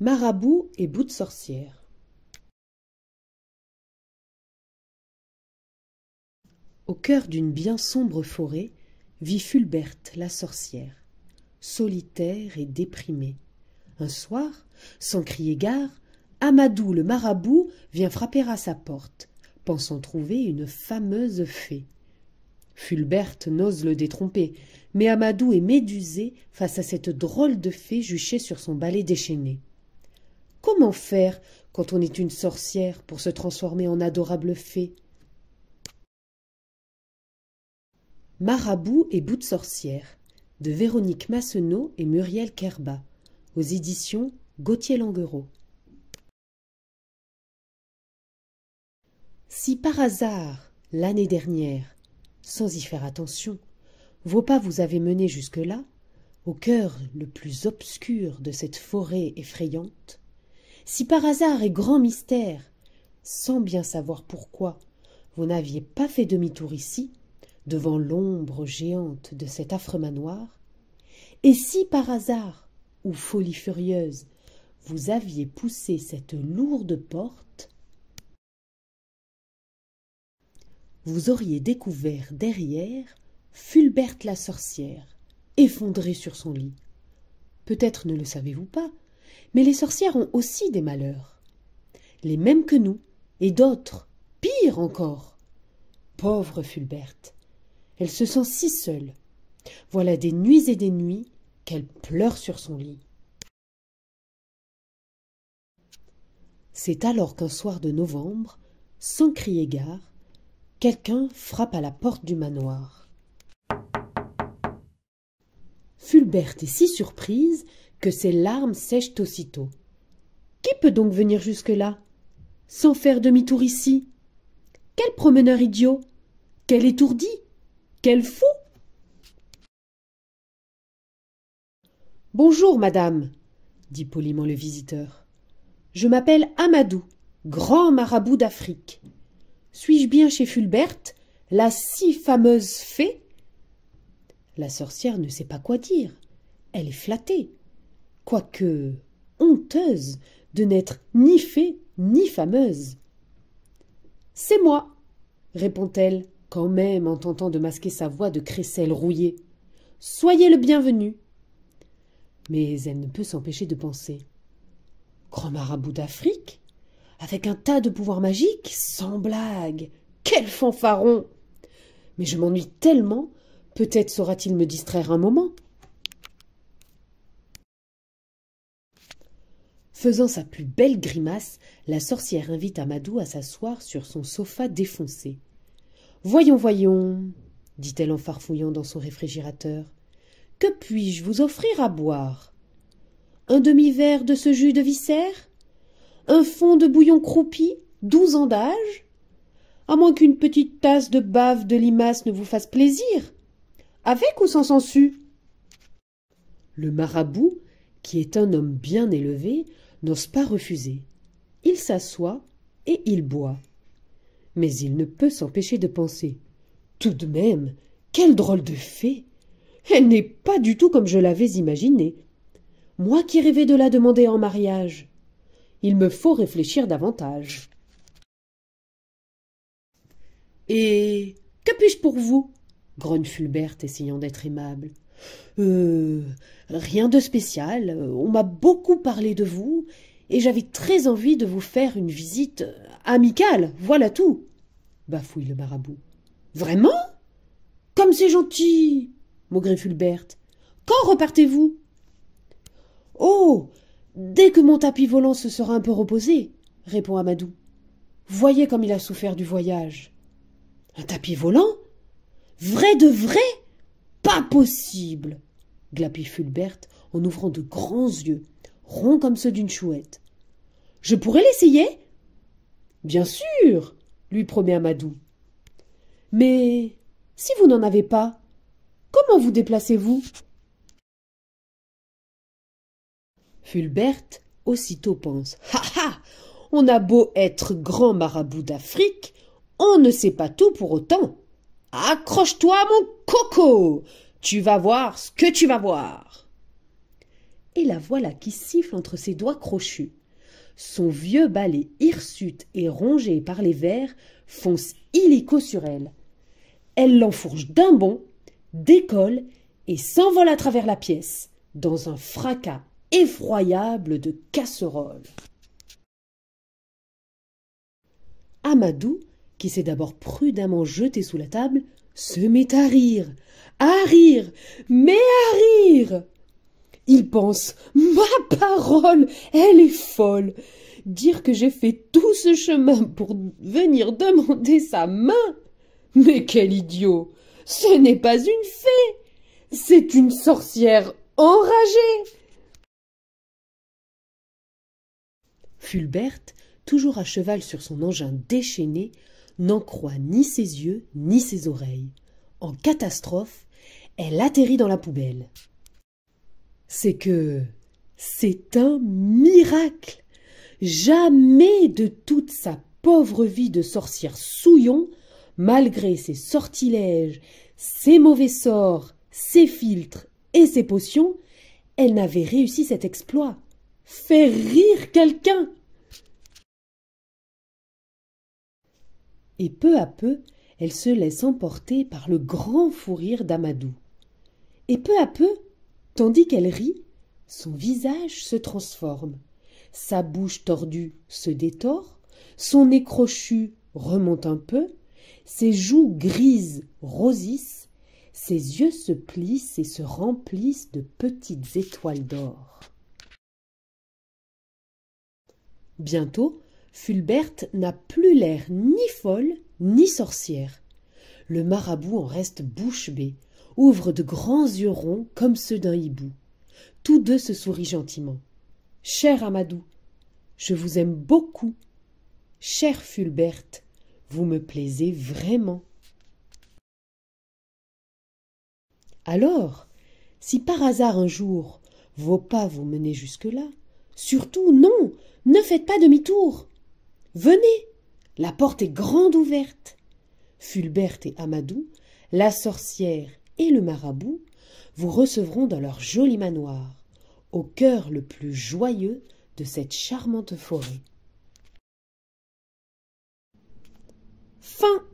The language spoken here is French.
Marabout et bout de sorcière. Au cœur d'une bien sombre forêt vit Fulberte la sorcière, solitaire et déprimée. Un soir, sans crier gare, Amadou le marabout vient frapper à sa porte, pensant trouver une fameuse fée. Fulberte n'ose le détromper, mais Amadou est médusé face à cette drôle de fée juchée sur son balai déchaîné. Comment faire quand on est une sorcière pour se transformer en adorable fée? Marabout et bout de sorcière de Véronique Massenot et Muriel Kerba aux éditions Gauthier-Languereau. Si par hasard, l'année dernière, sans y faire attention, vos pas vous avaient mené jusque-là, au cœur le plus obscur de cette forêt effrayante, si par hasard et grand mystère, sans bien savoir pourquoi, vous n'aviez pas fait demi-tour ici, devant l'ombre géante de cet affreux manoir, et si par hasard, ou folie furieuse, vous aviez poussé cette lourde porte, vous auriez découvert derrière Fulberte la sorcière, effondrée sur son lit. Peut-être ne le savez-vous pas, mais les sorcières ont aussi des malheurs. Les mêmes que nous, et d'autres, pires encore. Pauvre Fulberte, elle se sent si seule. Voilà des nuits et des nuits qu'elle pleure sur son lit. C'est alors qu'un soir de novembre, sans crier gare, quelqu'un frappe à la porte du manoir. Fulberte est si surprise que ses larmes sèchent aussitôt. Qui peut donc venir jusque-là, sans faire demi-tour ici? Quel promeneur idiot! Quel étourdi! Quel fou! Bonjour, madame, dit poliment le visiteur. Je m'appelle Amadou, grand marabout d'Afrique. Suis-je bien chez Fulberte, la si fameuse fée? La sorcière ne sait pas quoi dire. Elle est flattée, quoique honteuse de n'être ni fée ni fameuse. C'est moi, répond-elle, quand même en tentant de masquer sa voix de crécelle rouillée. Soyez le bienvenu. Mais elle ne peut s'empêcher de penser. Grand marabout d'Afrique, avec un tas de pouvoirs magiques, sans blague. Quel fanfaron! Mais je m'ennuie tellement, peut-être saura-t-il me distraire un moment. Faisant sa plus belle grimace, la sorcière invite Amadou à s'asseoir sur son sofa défoncé. « Voyons, voyons, dit-elle en farfouillant dans son réfrigérateur. Que puis-je vous offrir à boire? Un demi-verre de ce jus de viscère? Un fond de bouillon croupi, 12 ans d'âge? À moins qu'une petite tasse de bave de limace ne vous fasse plaisir? Avec ou sans sangsue? » Le marabout, qui est un homme bien élevé, n'ose pas refuser. Il s'assoit et il boit. Mais il ne peut s'empêcher de penser. Tout de même, quelle drôle de fée! Elle n'est pas du tout comme je l'avais imaginé. Moi qui rêvais de la demander en mariage. Il me faut réfléchir davantage. Et que puis-je pour vous? Grogne Fulberte, essayant d'être aimable. Rien de spécial. On m'a beaucoup parlé de vous, et j'avais très envie de vous faire une visite amicale, voilà tout, bafouille le marabout. Vraiment? Comme c'est gentil, maugrit Fulberte. Quand repartez-vous? Oh, dès que mon tapis volant se sera un peu reposé, répond Amadou. Voyez comme il a souffert du voyage. Un tapis volant? Vrai de vrai? Pas possible, glapit Fulberte en ouvrant de grands yeux, ronds comme ceux d'une chouette. Je pourrais l'essayer? Bien sûr, lui promet Amadou. Mais si vous n'en avez pas, comment vous déplacez-vous? Fulberte aussitôt pense. Ha ha! On a beau être grand marabout d'Afrique, on ne sait pas tout pour autant. Accroche-toi, mon coco! Tu vas voir ce que tu vas voir. et la voilà qui siffle entre ses doigts crochus. Son vieux balai hirsute et rongé par les vers fonce illico sur elle. Elle l'enfourche d'un bond, décolle et s'envole à travers la pièce, dans un fracas effroyable de casseroles. Amadou, qui s'est d'abord prudemment jeté sous la table, se met à rire, mais à rire. Il pense « Ma parole, elle est folle. Dire que j'ai fait tout ce chemin pour venir demander sa main. Mais quel idiot! Ce n'est pas une fée, c'est une sorcière enragée. » Fulbert, toujours à cheval sur son engin déchaîné, n'en croit ni ses yeux ni ses oreilles. En catastrophe, elle atterrit dans la poubelle. C'est un miracle. Jamais de toute sa pauvre vie de sorcière souillon, malgré ses sortilèges, ses mauvais sorts, ses filtres et ses potions, elle n'avait réussi cet exploit. Faire rire quelqu'un. Et peu à peu, elle se laisse emporter par le grand fou rire d'Amadou. Et peu à peu, tandis qu'elle rit, son visage se transforme. Sa bouche tordue se détord, son nez crochu remonte un peu, ses joues grises rosissent, ses yeux se plissent et se remplissent de petites étoiles d'or. Bientôt, Fulbert n'a plus l'air ni folle ni sorcière. Le marabout en reste bouche bée, ouvre de grands yeux ronds comme ceux d'un hibou. Tous deux se sourient gentiment. « Cher Amadou, je vous aime beaucoup. Cher Fulbert, vous me plaisez vraiment. » Alors, si par hasard un jour vos pas vous menez jusque-là, surtout non, ne faites pas demi-tour. Venez, la porte est grande ouverte. Fulbert et Amadou, la sorcière et le marabout, vous recevront dans leur joli manoir, au cœur le plus joyeux de cette charmante forêt. Fin.